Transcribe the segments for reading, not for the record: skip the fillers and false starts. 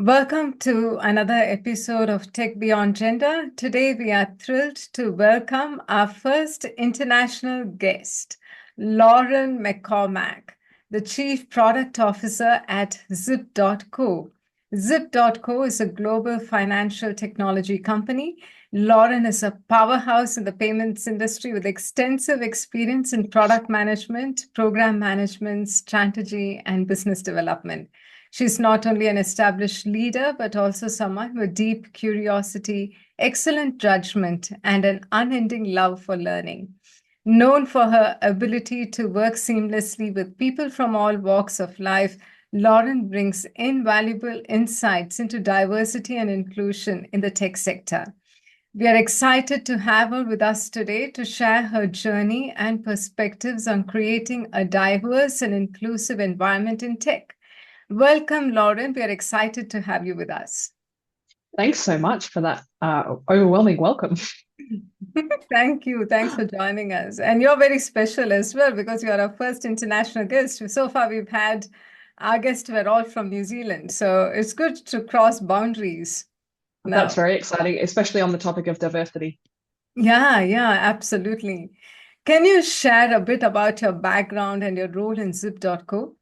Welcome to another episode of Tech Beyond Gender. Today, we are thrilled to welcome our first international guest, Lauren McCormack, the Chief Product Officer at Zip.co. Zip.co is a global financial technology company. Lauren is a powerhouse in the payments industry with extensive experience in product management, program management, strategy, and business development. She's not only an established leader, but also someone with deep curiosity, excellent judgment, and an unending love for learning. Known for her ability to work seamlessly with people from all walks of life, Lauren brings invaluable insights into diversity and inclusion in the tech sector. We are excited to have her with us today to share her journey and perspectives on creating a diverse and inclusive environment in tech. Welcome, Lauren. We are excited to have you with us. Thanks so much for that overwhelming welcome. Thank you. Thanks for joining us. And you're very special as well because you're our first international guest. So far, we've had our guests were all from New Zealand. So it's good to cross boundaries now. That's very exciting, especially on the topic of diversity. Yeah, absolutely. Can you share a bit about your background and your role in Zip.co?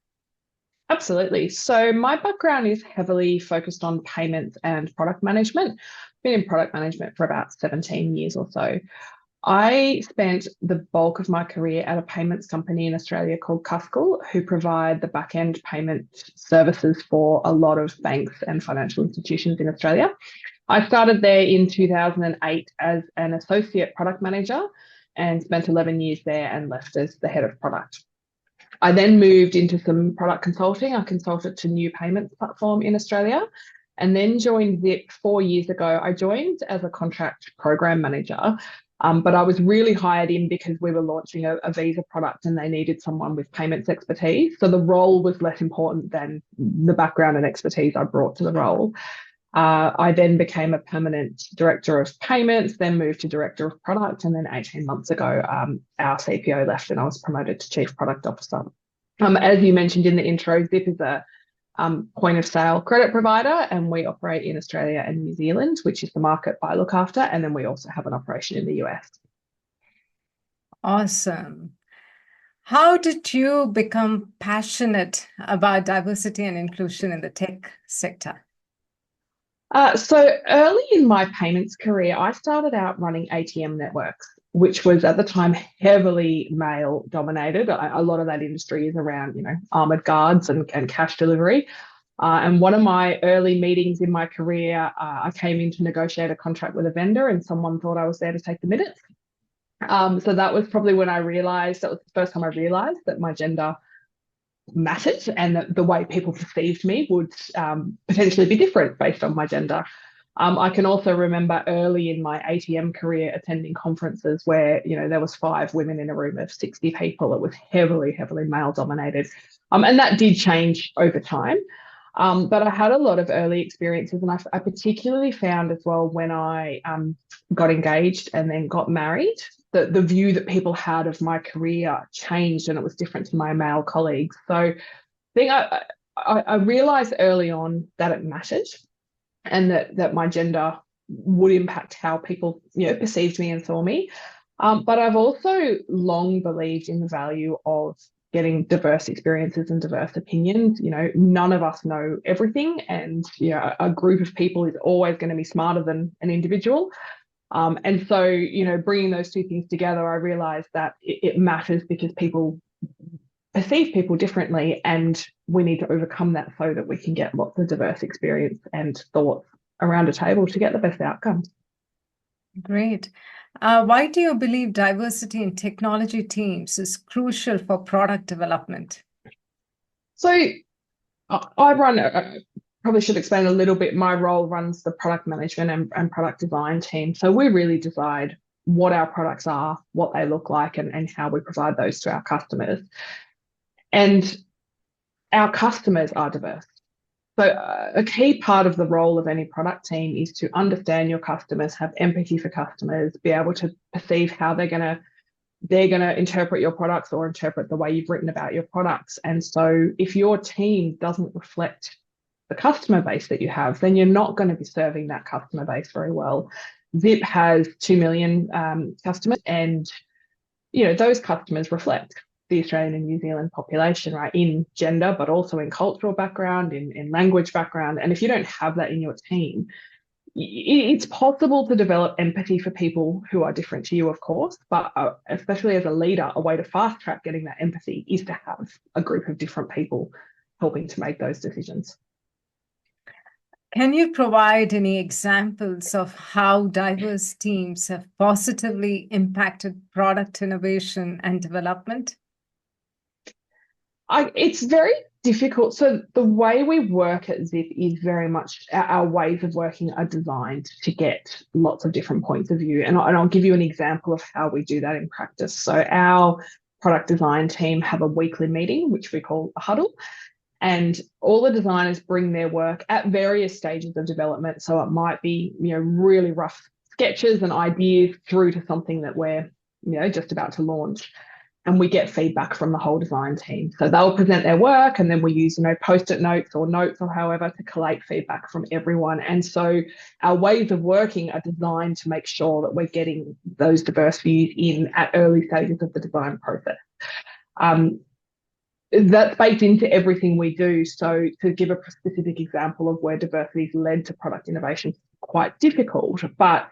Absolutely. So my background is heavily focused on payments and product management. I've been in product management for about 17 years or so. I spent the bulk of my career at a payments company in Australia called Cuscal, who provide the back-end payment services for a lot of banks and financial institutions in Australia. I started there in 2008 as an associate product manager and spent 11 years there and left as the head of product. I then moved into some product consulting. I consulted to New Payments platform in Australia and then joined Zip 4 years ago. I joined as a contract program manager, but I was really hired in because we were launching a visa product and they needed someone with payments expertise. So the role was less important than the background and expertise I brought to the role. I then became a permanent director of payments, then moved to director of product, and then 18 months ago, our CPO left and I was promoted to chief product officer. As you mentioned in the intro, Zip is a point of sale credit provider, and we operate in Australia and New Zealand, which is the market I look after, and then we also have an operation in the US. Awesome. How did you become passionate about diversity and inclusion in the tech sector? So early in my payments career, I started out running ATM networks, which was at the time heavily male dominated. A lot of that industry is around, armored guards and cash delivery. And one of my early meetings in my career, I came in to negotiate a contract with a vendor and someone thought I was there to take the minutes. So that was probably when I realized, that was the first time I realized that my gender mattered and that the way people perceived me would potentially be different based on my gender. I can also remember early in my ATM career attending conferences where, there was 5 women in a room of 60 people. It was heavily, heavily male dominated. And that did change over time. But I had a lot of early experiences, and I particularly found as well when I got engaged and then got married, that the view that people had of my career changed and it was different to my male colleagues. So I think I realized early on that it mattered and that my gender would impact how people perceived me and saw me. But I've also long believed in the value of getting diverse experiences and diverse opinions. None of us know everything, and a group of people is always going to be smarter than an individual. And so, bringing those two things together, I realized that it matters because people perceive people differently, and we need to overcome that so that we can get lots of diverse experience and thoughts around a table to get the best outcomes. Great. Why do you believe diversity in technology teams is crucial for product development? So I run, probably should explain a little bit. My role runs the product management and product design team. So we really decide what our products are, what they look like, and how we provide those to our customers. And our customers are diverse. So a key part of the role of any product team is to understand your customers, have empathy for customers, be able to perceive how they're going to interpret your products or interpret the way you've written about your products. And so if your team doesn't reflect the customer base that you have, then you're not going to be serving that customer base very well. Zip has 2 million customers, and those customers reflect the Australian and New Zealand population, right, in gender, but also in cultural background, in language background. And if you don't have that in your team, it's possible to develop empathy for people who are different to you, of course, but especially as a leader, a way to fast track getting that empathy is to have a group of different people helping to make those decisions. Can you provide any examples of how diverse teams have positively impacted product innovation and development? It's very difficult. So the way we work at Zip is very much our ways of working are designed to get lots of different points of view. And I'll give you an example of how we do that in practice. So our product design team have a weekly meeting, which we call a huddle. And all the designers bring their work at various stages of development. So it might be, really rough sketches and ideas through to something that we're, just about to launch. And we get feedback from the whole design team. So they'll present their work, and then we use, post-it notes or however to collate feedback from everyone. And so our ways of working are designed to make sure that we're getting those diverse views in at early stages of the design process. That's baked into everything we do. So to give a specific example of where diversity has led to product innovation, quite difficult, but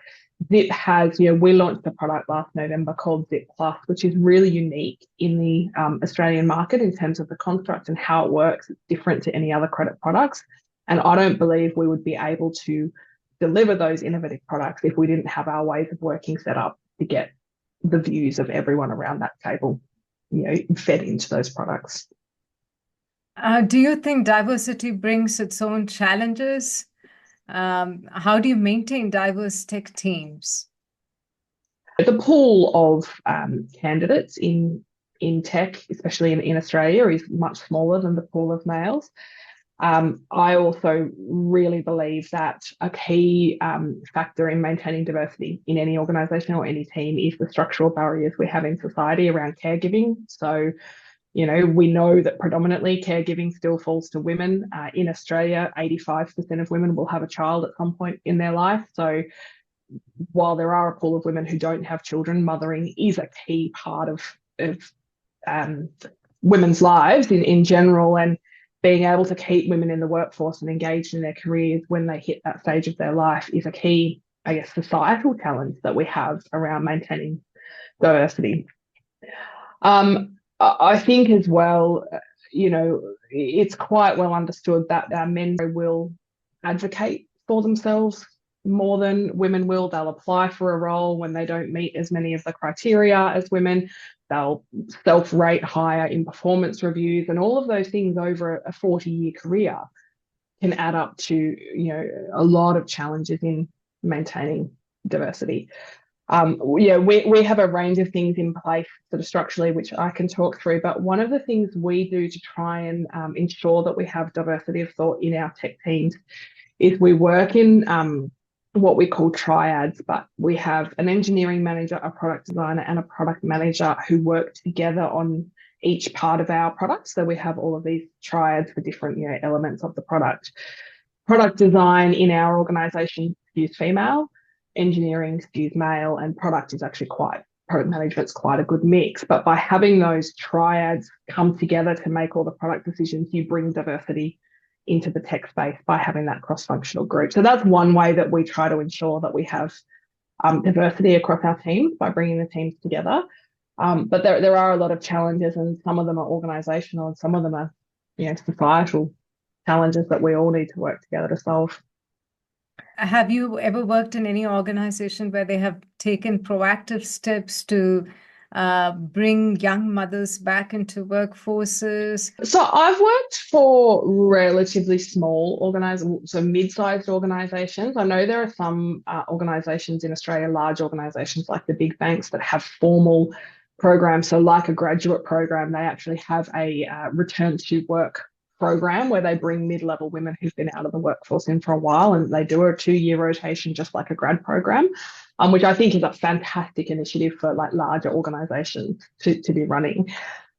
Zip has, we launched a product last November called Zip Plus, which is really unique in the Australian market in terms of the construct and how it works. It's different to any other credit products. And I don't believe we would be able to deliver those innovative products if we didn't have our ways of working set up to get the views of everyone around that table, fed into those products. Do you think diversity brings its own challenges? How do you maintain diverse tech teams? The pool of candidates in tech, especially in Australia, is much smaller than the pool of males. I also really believe that a key factor in maintaining diversity in any organisation or any team is the structural barriers we have in society around caregiving. So, we know that predominantly caregiving still falls to women. In Australia, 85% of women will have a child at some point in their life. So while there are a pool of women who don't have children, mothering is a key part of women's lives in general, and being able to keep women in the workforce and engaged in their careers when they hit that stage of their life is a key, societal challenge that we have around maintaining diversity. I think as well, it's quite well understood that men will advocate for themselves more than women will. They'll apply for a role when they don't meet as many of the criteria as women. They'll self-rate higher in performance reviews, and all of those things over a 40-year career can add up to, a lot of challenges in maintaining diversity. We have a range of things in place sort of structurally, which I can talk through. But one of the things we do to try and ensure that we have diversity of thought in our tech teams is we work in what we call triads, but we have an engineering manager, a product designer, and a product manager who work together on each part of our product. So we have all of these triads for different elements of the product. Product design in our organisation skews female, engineering skews male, and product management's quite a good mix. But by having those triads come together to make all the product decisions, you bring diversity into the tech space by having that cross-functional group. So that's one way that we try to ensure that we have diversity across our teams, by bringing the teams together. But there are a lot of challenges, and some of them are organisational and some of them are societal challenges that we all need to work together to solve. Have you ever worked in any organization where they have taken proactive steps to bring young mothers back into workforces? So I've worked for relatively small organizations, so mid-sized organizations. I know there are some organizations in Australia, large organizations like the big banks, that have formal programs. So like a graduate program, they actually have a return to work program where they bring mid-level women who've been out of the workforce in for a while, and they do a 2-year rotation just like a grad program, which I think is a fantastic initiative for like larger organizations to be running.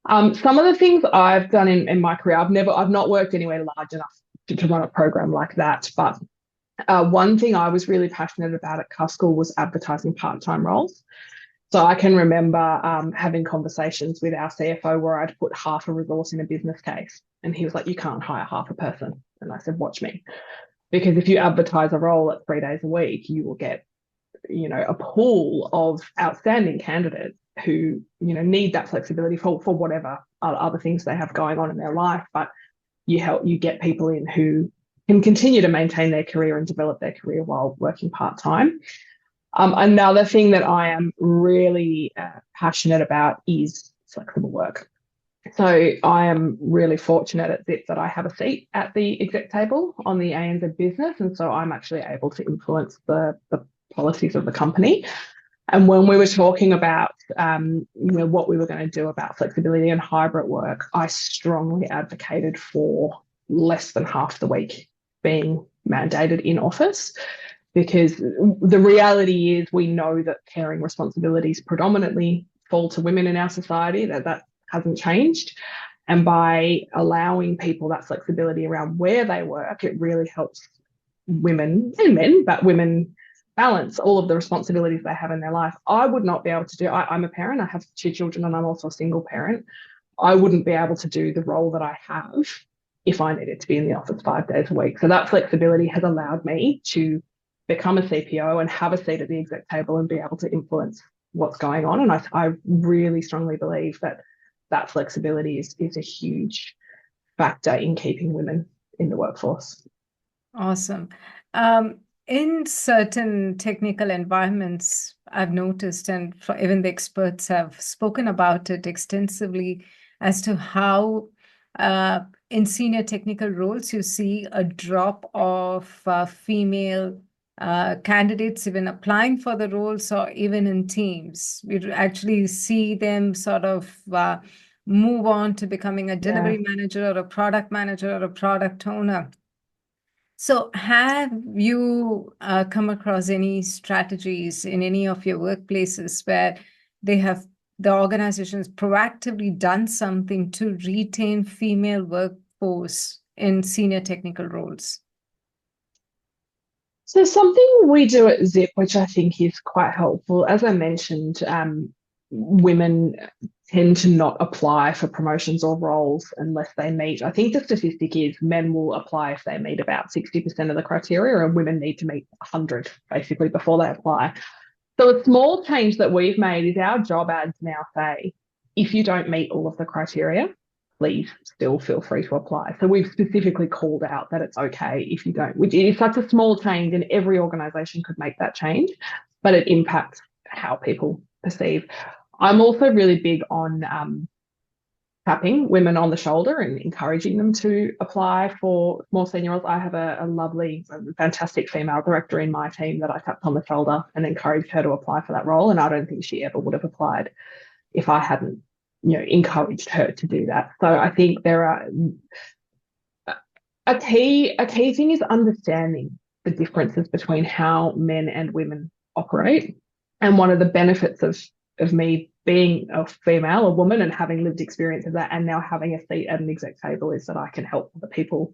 Some of the things I've done in my career, I've not worked anywhere large enough to run a program like that. But one thing I was really passionate about at Cuscal was advertising part-time roles. So I can remember having conversations with our CFO where I'd put half a resource in a business case. And he was like, you can't hire half a person. And I said, watch me. Because if you advertise a role at 3 days a week, you will get, a pool of outstanding candidates who, need that flexibility for whatever other things they have going on in their life. But you get people in who can continue to maintain their career and develop their career while working part-time. Another thing that I am really passionate about is flexible work. So I am really fortunate at Zip that I have a seat at the exec table on the ANZ business, and so I'm actually able to influence the policies of the company. And when we were talking about what we were going to do about flexibility and hybrid work, I strongly advocated for less than half the week being mandated in office, because the reality is we know that caring responsibilities predominantly fall to women in our society, that hasn't changed. And by allowing people that flexibility around where they work, it really helps women and men, but women balance all of the responsibilities they have in their life. I would not be able to do, I'm a parent, I have 2 children, and I'm also a single parent. I wouldn't be able to do the role that I have if I needed to be in the office 5 days a week. So that flexibility has allowed me to become a CPO and have a seat at the exec table and be able to influence what's going on. And I really strongly believe that flexibility is a huge factor in keeping women in the workforce. Awesome. In certain technical environments, I've noticed, and even the experts have spoken about it extensively, as to how in senior technical roles you see a drop of female candidates even applying for the roles, or even in teams. We actually see them sort of move on to becoming a delivery manager or a product manager or a product owner. So have you come across any strategies in any of your workplaces where the organizations proactively done something to retain female workforce in senior technical roles? So something we do at Zip, which I think is quite helpful, as I mentioned, women tend to not apply for promotions or roles unless they meet. I think the statistic is men will apply if they meet about 60% of the criteria, and women need to meet 100 basically before they apply. So a small change that we've made is our job ads now say, if you don't meet all of the criteria, please still feel free to apply. So we've specifically called out that it's okay if you don't, which is such a small change, and every organisation could make that change, but it impacts how people perceive. I'm also really big on tapping women on the shoulder and encouraging them to apply for more senior roles. I have a lovely, fantastic female director in my team that I tapped on the shoulder and encouraged her to apply for that role, and I don't think she ever would have applied if I hadn't encouraged her to do that. So I think there are a key thing is understanding the differences between how men and women operate. And one of the benefits of me being a female, a woman, and having lived experience of that, and now having a seat at an exec table, is that I can help other people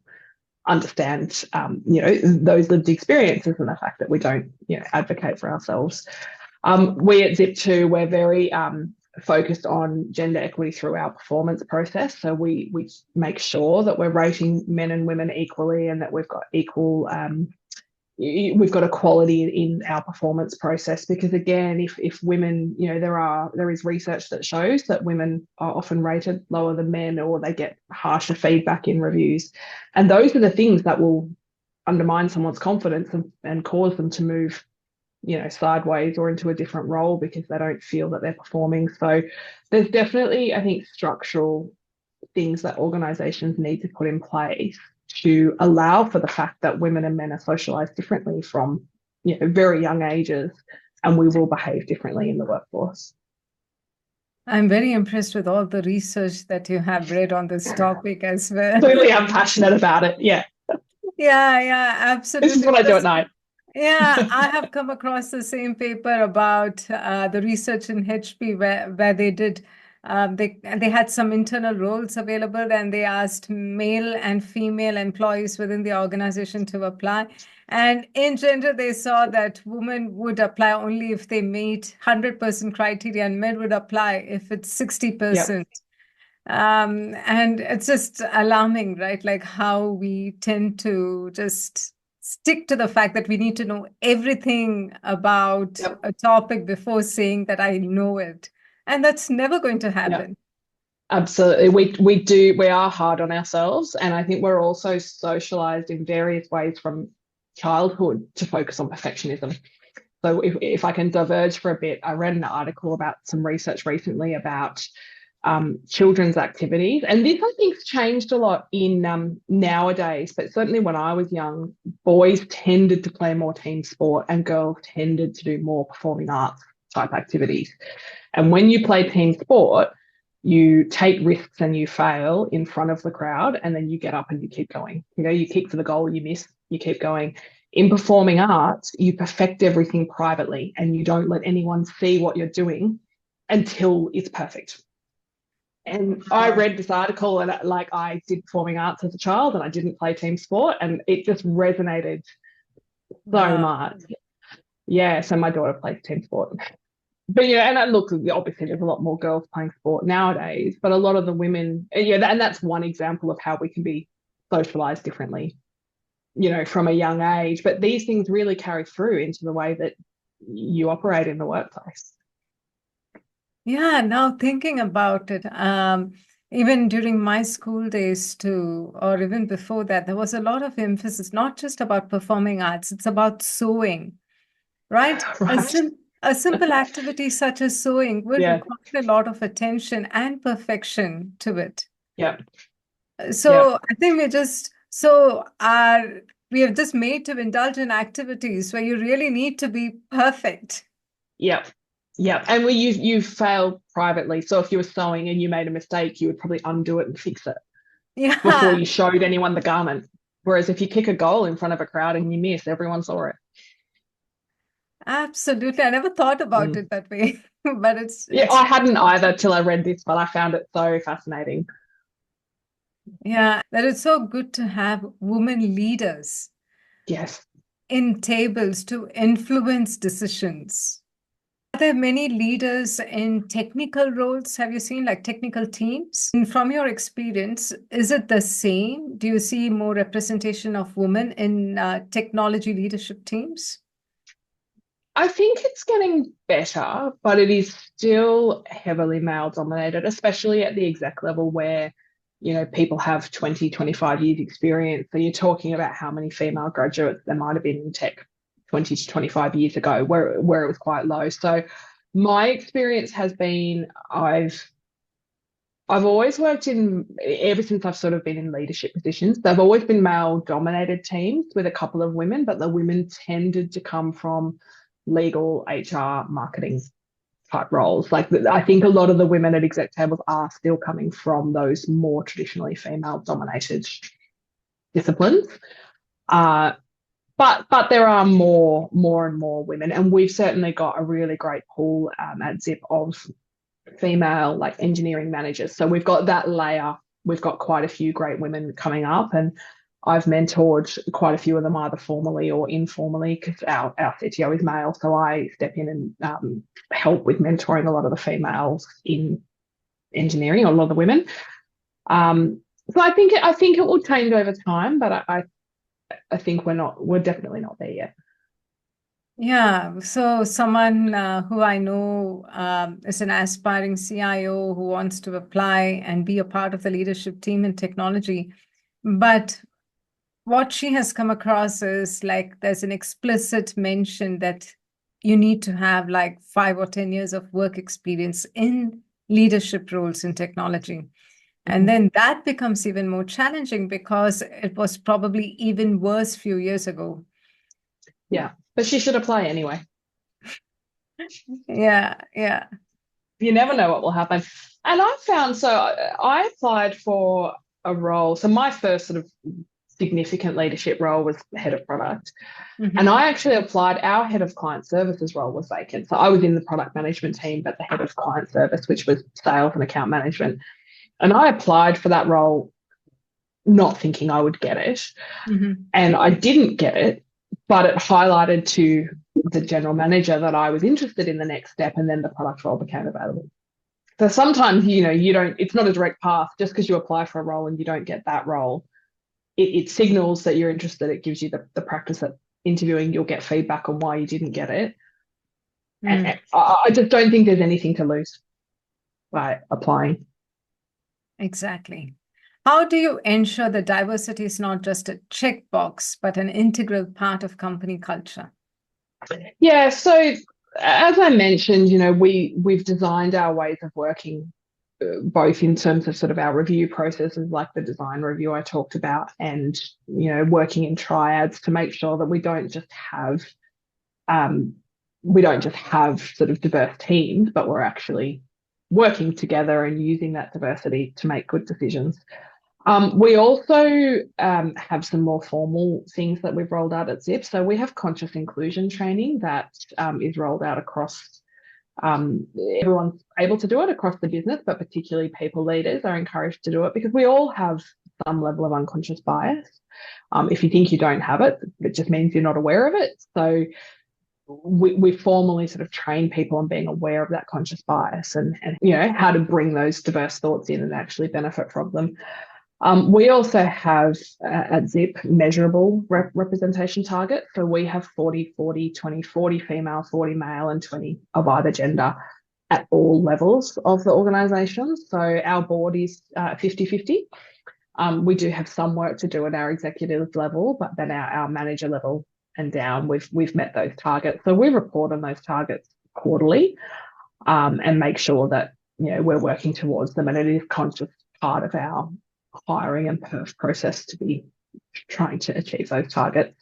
understand, those lived experiences, and the fact that we don't, advocate for ourselves. We at Zip 2, we're very focused on gender equity through our performance process. So we make sure that we're rating men and women equally, and that we've got we've got equality in our performance process. Because again, if women, there is research that shows that women are often rated lower than men, or they get harsher feedback in reviews, and those are the things that will undermine someone's confidence and cause them to move sideways or into a different role because they don't feel that they're performing. So there's definitely, I think, structural things that organizations need to put in place to allow for the fact that women and men are socialized differently from very young ages, and we will behave differently in the workforce. I'm very impressed with all the research that you have read on this topic as well. Clearly, I'm passionate about it. Yeah. Yeah, absolutely. This is what I do at night. Yeah, I have come across the same paper about the research in HP where they did They had some internal roles available, and they asked male and female employees within the organization to apply. And in gender, they saw that women would apply only if they meet 100% criteria, and men would apply if it's Yep. 60%. And it's just alarming, right? Like how we tend to just stick to the fact that we need to know everything about Yep. a topic before saying that I know it. And that's never going to Yep. happen. Absolutely. We are hard on ourselves. And I think we're also socialized in various ways from childhood to focus on perfectionism. So if I can diverge for a bit, I read an article about some research recently about children's activities. And this, I think, has changed a lot in nowadays, but certainly when I was young, boys tended to play more team sport and girls tended to do more performing arts type activities. And when you play team sport, you take risks and you fail in front of the crowd, and then you get up and you keep going. You know, you kick for the goal, you miss, you keep going. In performing arts, you perfect everything privately and you don't let anyone see what you're doing until it's perfect. And I Wow. read this article, and like, I did performing arts as a child and I didn't play team sport, and it just resonated so Wow. much. Yeah, so my daughter plays team sport. But yeah, and look, obviously there's a lot more girls playing sport nowadays, but a lot of the women, yeah, and that's one example of how we can be socialized differently, you know, from a young age. But these things really carry through into the way that you operate in the workplace. Yeah, now thinking about it, even during my school days too, or even before that, there was a lot of emphasis, not just about performing arts, it's about sewing, right? Right? A simple activity such as sewing will Yeah. require a lot of attention and perfection to it. Yeah. Yeah. So I think we have just made to indulge in activities where you really need to be perfect. Yeah. Yeah. And you failed privately. So if you were sewing and you made a mistake, you would probably undo it and fix it before Yeah, you showed anyone the garment. Whereas if you kick a goal in front of a crowd and you miss, everyone saw it. absolutely. I never thought about Mm. it that way, but Yeah, it's I hadn't either till I read this, but I found it so fascinating. yeah, that it's so good to have women leaders Yes. in tables to influence decisions. Are there many leaders in technical roles? Have you seen like technical teams? And from your experience, is it the same? Do you see more representation of women in technology leadership teams? I think it's getting better, but it is still heavily male dominated, especially at the exec level where, you know, people have 20, 25 years experience. So you're talking about how many female graduates there might have been in tech 20 to 25 years ago, where it was quite low. So my experience has been I've always worked in, ever since I've sort of been in leadership positions, they've always been male dominated teams with a couple of women, but the women tended to come from legal, HR, marketing type roles. Like, I think a lot of the women at exec tables are still coming from those more traditionally female dominated disciplines. Uh, but there are more and more women, and we've certainly got a really great pool at Zip of female like engineering managers. So we've got that layer. We've got quite a few great women coming up, and I've mentored quite a few of them either formally or informally because our CTO is male. So I step in and help with mentoring a lot of the females in engineering, or a lot of the women. So I think it will change over time, but I think we're definitely not there yet. Yeah, so someone who I know is an aspiring CIO who wants to apply and be a part of the leadership team in technology. But what she has come across is like there's an explicit mention that you need to have like 5 or 10 years of work experience in leadership roles in technology. And Mhm. then that becomes even more challenging because it was probably even worse few years ago. Yeah, but she should apply anyway. Yeah, yeah. You never know what will happen. And I found, so I applied for a role. So my first sort of significant leadership role was head of product. Mm-hmm. And I actually applied, our head of client services role was vacant. So I was in the product management team, but the head of client service, which was sales and account management. And I applied for that role not thinking I would get it. Mm-hmm. And I didn't get it, but it highlighted to the general manager that I was interested in the next step, and then the product role became available. So sometimes, you don't, it's not a direct path. Just because you apply for a role and you don't get that role, it signals that you're interested. It gives you the practice at interviewing. You'll get feedback on why you didn't get it. And I just don't think there's anything to lose by applying. Exactly. How do you ensure that diversity is not just a checkbox, but an integral part of company culture? Yeah, so as I mentioned, we've designed our ways of working both in terms of sort of our review processes, like the design review I talked about, and working in triads to make sure that we don't just have sort of diverse teams, but we're actually working together and using that diversity to make good decisions. We also have some more formal things that we've rolled out at Zip. So we have conscious inclusion training that is rolled out across, everyone's able to do it across the business, but particularly people leaders are encouraged to do it because we all have some level of unconscious bias. If you think you don't have it, it just means you're not aware of it. So we formally sort of train people on being aware of that conscious bias and how to bring those diverse thoughts in and actually benefit from them. We also have at Zip measurable representation targets. So we have 40, 40, 20, 40 female, 40 male, and 20 of either gender at all levels of the organisation. So our board is 50-50. We do have some work to do at our executive level, but then our manager level and down, we've met those targets. So we report on those targets quarterly and make sure that we're working towards them, and it is a conscious part of our hiring and perf process to be trying to achieve those targets.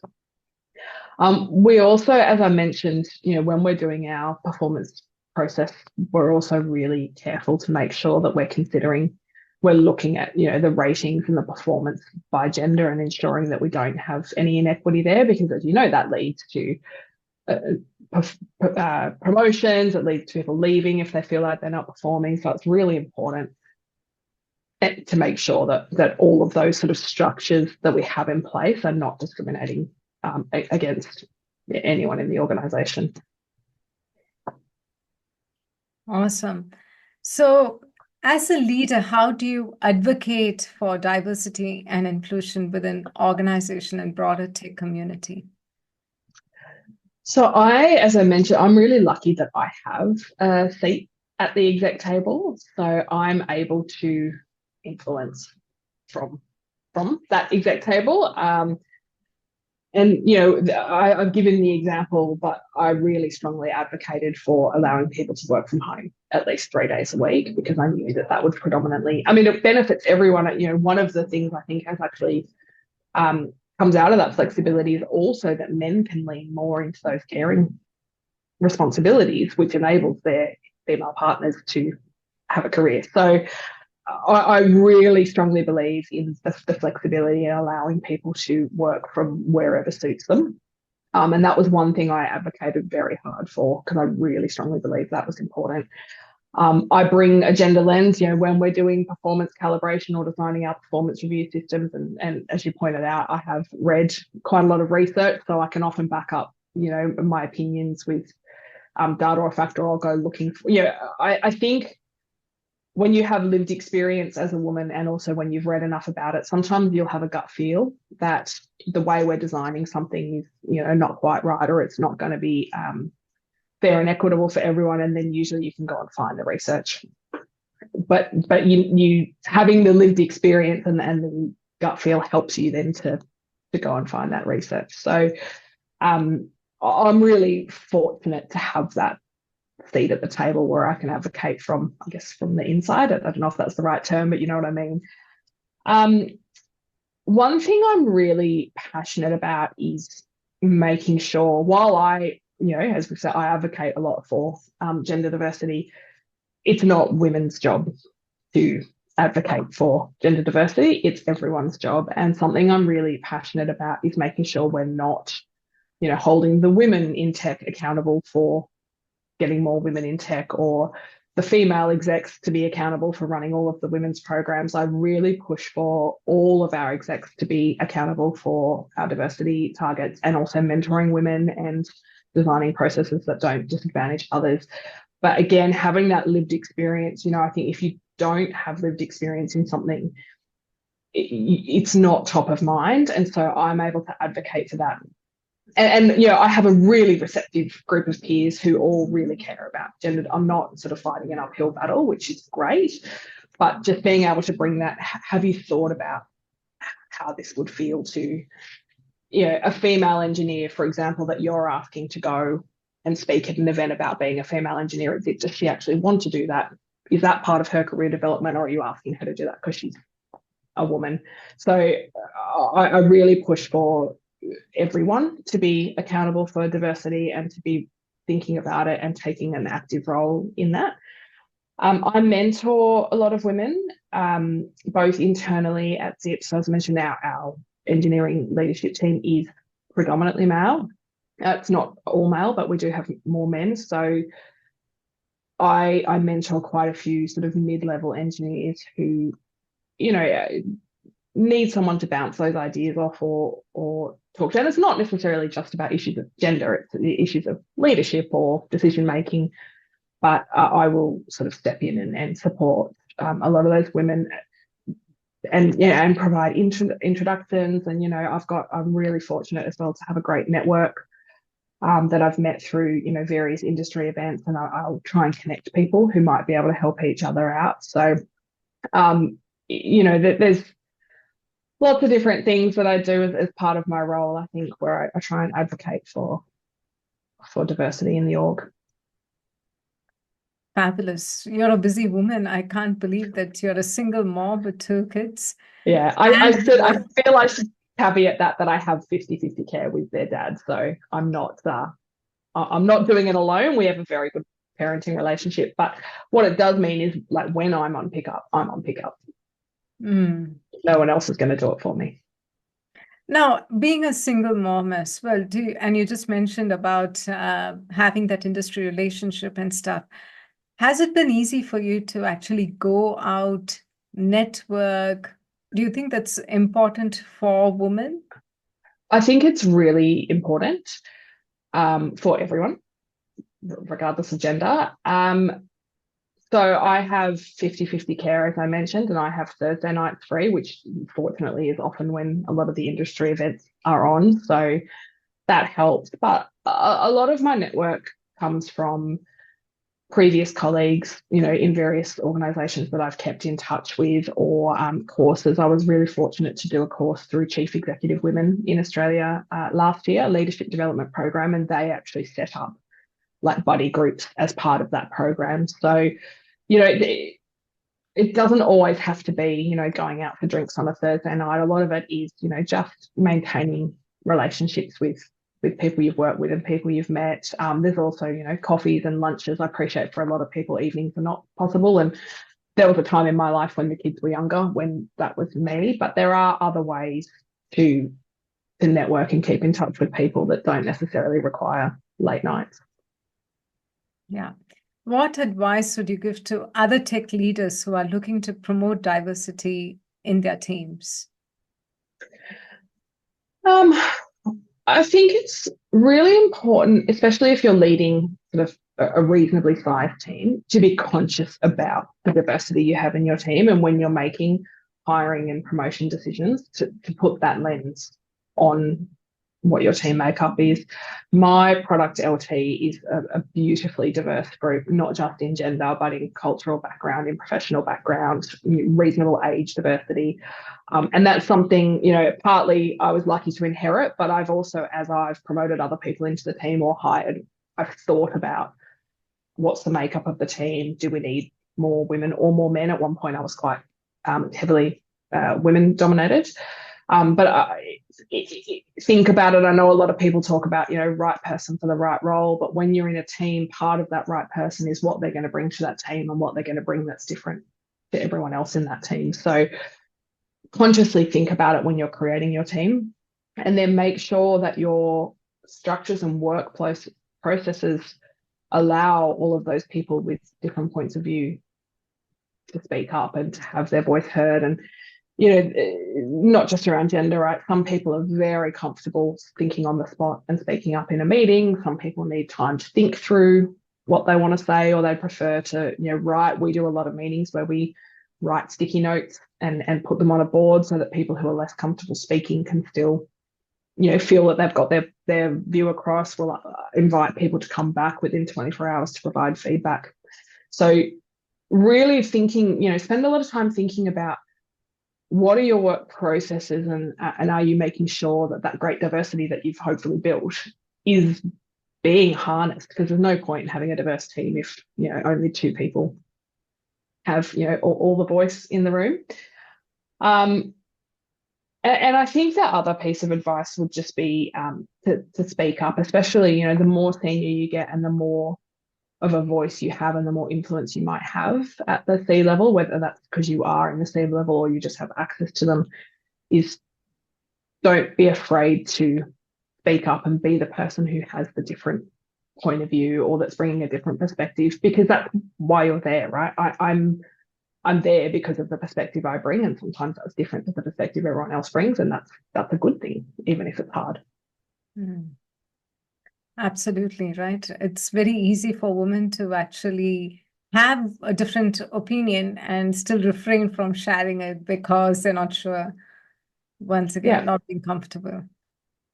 We also, as I mentioned, when we're doing our performance process, we're also really careful to make sure that we're looking at the ratings and the performance by gender and ensuring that we don't have any inequity there, because as that leads to promotions, it leads to people leaving if they feel like they're not performing. So it's really important to make sure that all of those sort of structures that we have in place are not discriminating against anyone in the organisation. Awesome. So as a leader, how do you advocate for diversity and inclusion within organization and broader tech community? So as I mentioned, I'm really lucky that I have a seat at the exec table. So I'm able to influence from that exec table. I've given the example, but I really strongly advocated for allowing people to work from home at least 3 days a week, because I knew that would predominantly, it benefits everyone. One of the things I think has actually comes out of that flexibility is also that men can lean more into those caring responsibilities, which enables their female partners to have a career. So I really strongly believe in the flexibility and allowing people to work from wherever suits them. And that was one thing I advocated very hard for, because I really strongly believe that was important. I bring a gender lens, when we're doing performance calibration or designing our performance review systems. And as you pointed out, I have read quite a lot of research, so I can often back up, my opinions with data or factor. I'll go looking for, I think when you have lived experience as a woman, and also when you've read enough about it, sometimes you'll have a gut feel that the way we're designing something is, not quite right, or it's not going to be fair and equitable for everyone. And then usually you can go and find the research. But you having the lived experience and the gut feel helps you then to go and find that research. So I'm really fortunate to have that seat at the table where I can advocate from the inside. I don't know if that's the right term, but you know what I mean. One thing I'm really passionate about is making sure, while I, as we said, I advocate a lot for gender diversity, it's not women's job to advocate for gender diversity. It's everyone's job. And something I'm really passionate about is making sure we're not, holding the women in tech accountable for getting more women in tech, or the female execs to be accountable for running all of the women's programs. I really push for all of our execs to be accountable for our diversity targets, and also mentoring women and designing processes that don't disadvantage others. But again, having that lived experience, I think if you don't have lived experience in something, it's not top of mind. And so I'm able to advocate for that. And I have a really receptive group of peers who all really care about gender. I'm not sort of fighting an uphill battle, which is great, but just being able to bring that, have you thought about how this would feel to, a female engineer, for example, that you're asking to go and speak at an event about being a female engineer? Does she actually want to do that? Is that part of her career development, or are you asking her to do that because she's a woman? So I really push for everyone to be accountable for diversity and to be thinking about it and taking an active role in that. I mentor a lot of women, both internally at Zip. So as I mentioned, our engineering leadership team is predominantly male. It's not all male, but we do have more men. So I mentor quite a few sort of mid-level engineers who, need someone to bounce those ideas off or talk to. And it's not necessarily just about issues of gender, it's the issues of leadership or decision making. But I will sort of step in and support a lot of those women, and provide introductions. And I'm really fortunate as well to have a great network that I've met through various industry events, and I'll try and connect people who might be able to help each other out. So there's lots of different things that I do as part of my role, I think, where I try and advocate for diversity in the org. Fabulous. You're a busy woman. I can't believe that you're a single mom with 2 kids. Yeah, I feel I should caveat that I have 50-50 care with their dad. So I'm not doing it alone. We have a very good parenting relationship. But what it does mean is, like, when I'm on pickup, I'm on pickup. Mm. No one else is going to do it for me. Now, being a single mom as well, and you just mentioned about having that industry relationship and stuff. Has it been easy for you to actually go out, network? Do you think that's important for women? I think it's really important for everyone, regardless of gender. So I have 50-50 care, as I mentioned, and I have Thursday nights free, which fortunately is often when a lot of the industry events are on. So that helps. But a lot of my network comes from previous colleagues, in various organisations that I've kept in touch with, or courses. I was really fortunate to do a course through Chief Executive Women in Australia last year, a leadership development program, and they actually set up like buddy groups as part of that program. So, it doesn't always have to be, going out for drinks on a Thursday night. A lot of it is, just maintaining relationships with people you've worked with and people you've met. There's also, coffees and lunches. I appreciate for a lot of people evenings are not possible. And there was a time in my life when the kids were younger when that was me. But there are other ways to network and keep in touch with people that don't necessarily require late nights. Yeah. What advice would you give to other tech leaders who are looking to promote diversity in their teams? I think it's really important, especially if you're leading sort of a reasonably sized team, to be conscious about the diversity you have in your team, and when you're making hiring and promotion decisions, to put that lens on what your team makeup is. My product LT is a beautifully diverse group, not just in gender, but in cultural background, in professional background, reasonable age diversity. And that's something, partly I was lucky to inherit, but I've also, as I've promoted other people into the team or hired, I've thought about what's the makeup of the team. Do we need more women or more men? At one point, I was quite heavily women dominated. But think about it. I know a lot of people talk about, right person for the right role, but when you're in a team, part of that right person is what they're going to bring to that team and what they're going to bring that's different to everyone else in that team. So consciously think about it when you're creating your team, and then make sure that your structures and workplace processes allow all of those people with different points of view to speak up and to have their voice heard. And not just around gender, right? Some people are very comfortable thinking on the spot and speaking up in a meeting. Some people need time to think through what they want to say, or they prefer to, write. We do a lot of meetings where we write sticky notes and put them on a board so that people who are less comfortable speaking can still, feel that they've got their view across. We'll invite people to come back within 24 hours to provide feedback. So really thinking, spend a lot of time thinking about what are your work processes, and are you making sure that that great diversity that you've hopefully built is being harnessed? Because there's no point in having a diverse team if only two people have all the voice in the room. And I think the other piece of advice would just be to speak up, especially the more senior you get and the more of a voice you have and the more influence you might have at the C level, whether that's because you are in the C level or you just have access to them, is don't be afraid to speak up and be the person who has the different point of view or that's bringing a different perspective, because that's why you're there, right? I'm there because of the perspective I bring, and sometimes that's different to the perspective everyone else brings, and that's a good thing, even if it's hard. Mm. Absolutely, right. It's very easy for women to actually have a different opinion and still refrain from sharing it because they're not sure, once again, not being comfortable.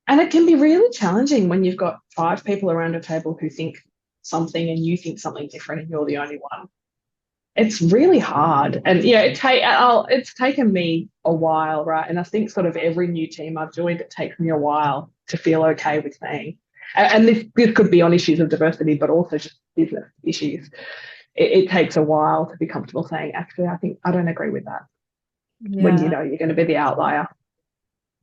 And it can be really challenging when you've got 5 people around a table who think something and you think something different and you're the only one. It's really hard. And it's taken me a while, right? And I think sort of every new team I've joined, it takes me a while to feel okay with saying, and this could be on issues of diversity, but also just business issues. It takes a while to be comfortable saying, actually, I don't agree with that. When you're going to be the outlier.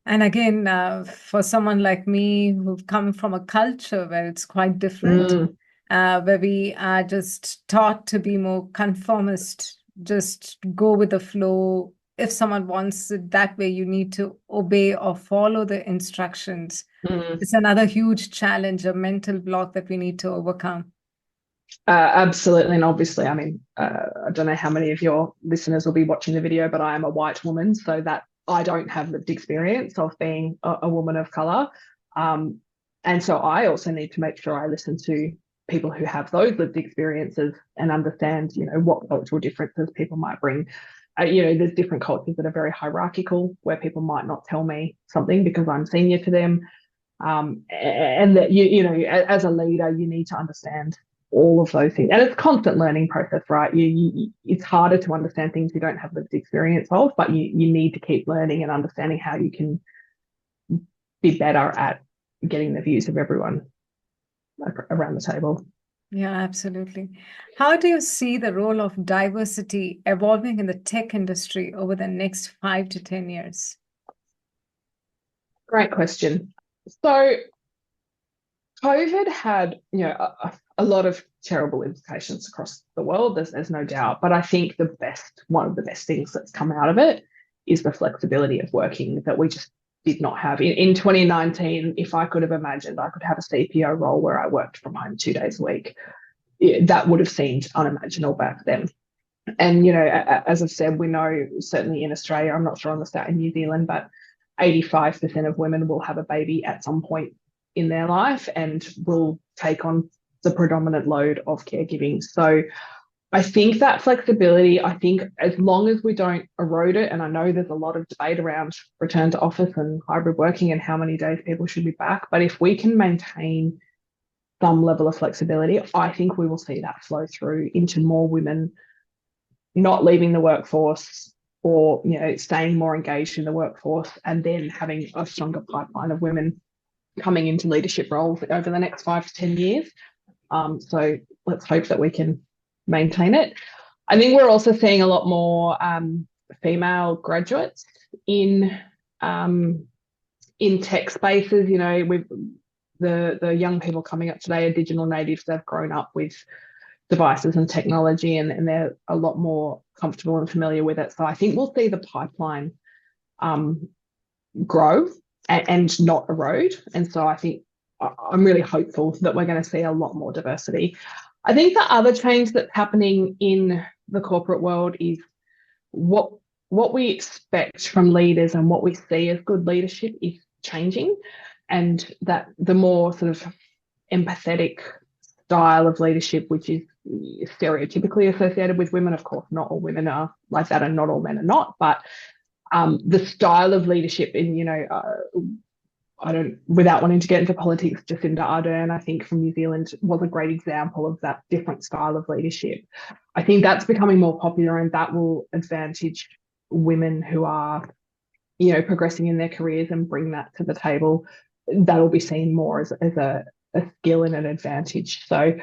And again, for someone like me who've come from a culture where it's quite different, where we are just taught to be more conformist, just go with the flow. If someone wants it that way, you need to obey or follow the instructions. It's another huge challenge, a mental block that we need to overcome. Absolutely. And obviously, I mean, I don't know how many of your listeners will be watching the video, but I am a white woman, so that I don't have lived experience of being a woman of colour. And so I also need to make sure I listen to people who have those lived experiences and understand, what cultural differences people might bring. There's different cultures that are very hierarchical, where people might not tell me something because I'm senior to them. And that, as a leader, you need to understand all of those things. And it's a constant learning process, right? It's harder to understand things you don't have lived experience of, but you need to keep learning and understanding how you can be better at getting the views of everyone around the table. Yeah, absolutely. How do you see the role of diversity evolving in the tech industry over the next 5 to 10 years? Great question. So COVID had, a lot of terrible implications across the world. There's no doubt. But I think one of the best things that's come out of it is the flexibility of working that we just did not have. In 2019, if I could have imagined I could have a CPO role where I worked from home 2 days a week, that would have seemed unimaginable back then. And, as I've said, we know certainly in Australia, I'm not sure on the stat in New Zealand, but 85% of women will have a baby at some point in their life and will take on the predominant load of caregiving. So I think that flexibility, as long as we don't erode it, and I know there's a lot of debate around return to office and hybrid working and how many days people should be back, but if we can maintain some level of flexibility, I think we will see that flow through into more women not leaving the workforce or, staying more engaged in the workforce, and then having a stronger pipeline of women coming into leadership roles over the next 5 to 10 years. So let's hope that we can maintain it. I think we're also seeing a lot more female graduates in tech spaces. With the young people coming up today are digital natives. They've grown up with devices and technology, and they're a lot more comfortable and familiar with it. So I think we'll see the pipeline grow and not erode. And so I think I'm really hopeful that we're going to see a lot more diversity. I think the other change that's happening in the corporate world is what we expect from leaders and what we see as good leadership is changing, and that the more sort of empathetic style of leadership, which is stereotypically associated with women. Of course, not all women are like that, and not all men are not. But the style of leadership, in I don't, without wanting to get into politics, Jacinda Ardern, I think from New Zealand, was a great example of that different style of leadership. I think that's becoming more popular, and that will advantage women who are, progressing in their careers and bring that to the table. That'll be seen more as a skill and an advantage. So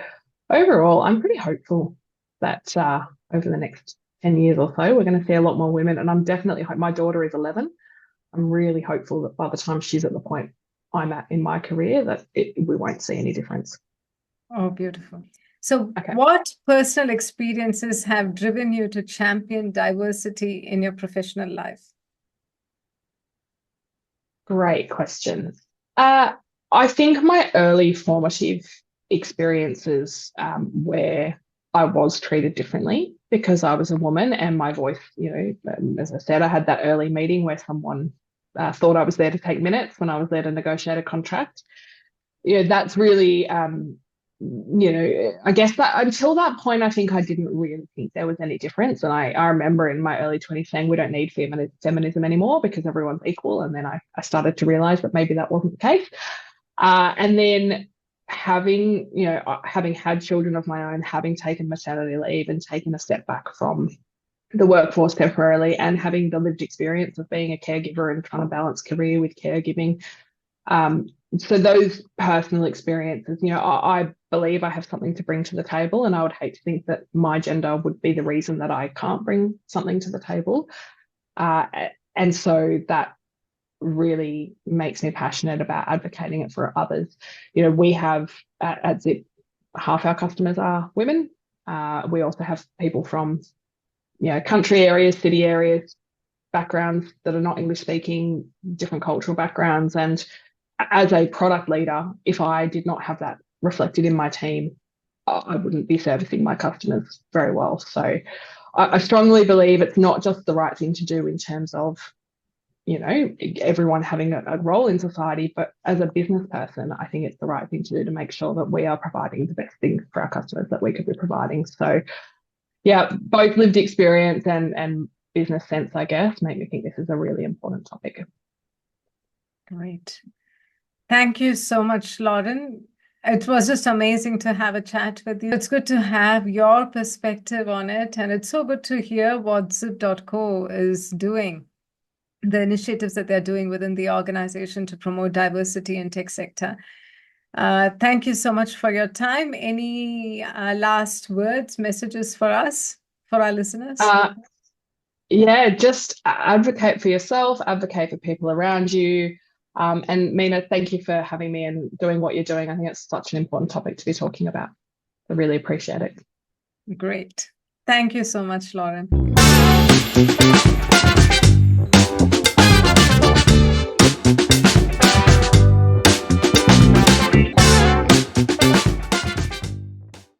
overall, I'm pretty hopeful that over the next 10 years or so, we're going to see a lot more women. And I'm definitely, my daughter is 11. I'm really hopeful that by the time she's at the point I'm at in my career, that we won't see any difference. Oh, beautiful. So what personal experiences have driven you to champion diversity in your professional life? Great question. I think my early formative experiences where I was treated differently because I was a woman, and my voice, as I said, I had that early meeting where someone thought I was there to take minutes when I was there to negotiate a contract. That's really, I guess that until that point, I think I didn't really think there was any difference. And I remember in my early 20s saying, we don't need feminism anymore because everyone's equal. And then I started to realize that maybe that wasn't the case. And then having had children of my own, having taken maternity leave and taken a step back from the workforce temporarily, and having the lived experience of being a caregiver and trying to balance career with caregiving. So those personal experiences, I believe I have something to bring to the table, and I would hate to think that my gender would be the reason that I can't bring something to the table. And so that really makes me passionate about advocating it for others. We have at Zip, half our customers are women. We also have people from country areas, city areas, backgrounds that are not English speaking, different cultural backgrounds. And as a product leader, if I did not have that reflected in my team, I wouldn't be servicing my customers very well. So I strongly believe it's not just the right thing to do in terms of, everyone having a role in society, but as a business person, I think it's the right thing to do to make sure that we are providing the best things for our customers that we could be providing. So yeah, both lived experience and business sense, I guess, make me think this is a really important topic. Great. Thank you so much, Lauren. It was just amazing to have a chat with you. It's good to have your perspective on it, and it's so good to hear what Zip.co is doing, the initiatives that they're doing within the organization to promote diversity in tech sector. Thank you so much for your time. Any last words, messages for us, for our listeners? Yeah, just advocate for yourself, advocate for people around you. And Mina, thank you for having me and doing what you're doing. I think it's such an important topic to be talking about. I really appreciate it. Great. Thank you so much, Lauren.